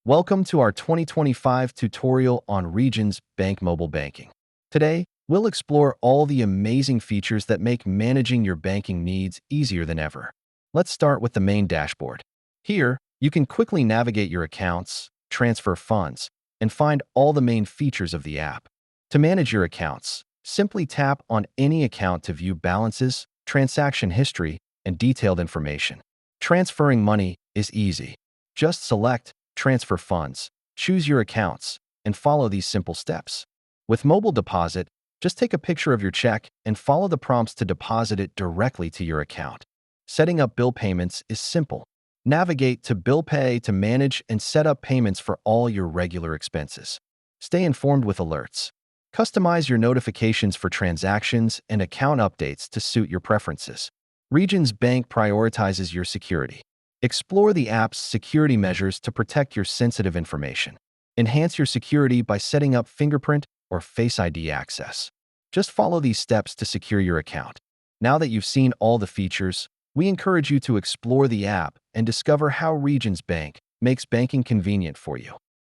Welcome to our 2025 tutorial on Regions Bank Mobile Banking. Today, we'll explore all the amazing features that make managing your banking needs easier than ever. Let's start with the main dashboard. Here, you can quickly navigate your accounts, transfer funds, and find all the main features of the app. To manage your accounts, simply tap on any account to view balances, transaction history, and detailed information. Transferring money is easy. Just select Transfer funds, choose your accounts, and follow these simple steps. With Mobile Deposit, just take a picture of your check and follow the prompts to deposit it directly to your account. Setting up bill payments is simple. Navigate to Bill Pay to manage and set up payments for all your regular expenses. Stay informed with alerts. Customize your notifications for transactions and account updates to suit your preferences. Regions Bank prioritizes your security. Explore the app's security measures to protect your sensitive information. Enhance your security by setting up fingerprint or Face ID access. Just follow these steps to secure your account. Now that you've seen all the features, we encourage you to explore the app and discover how Regions Bank makes banking convenient for you.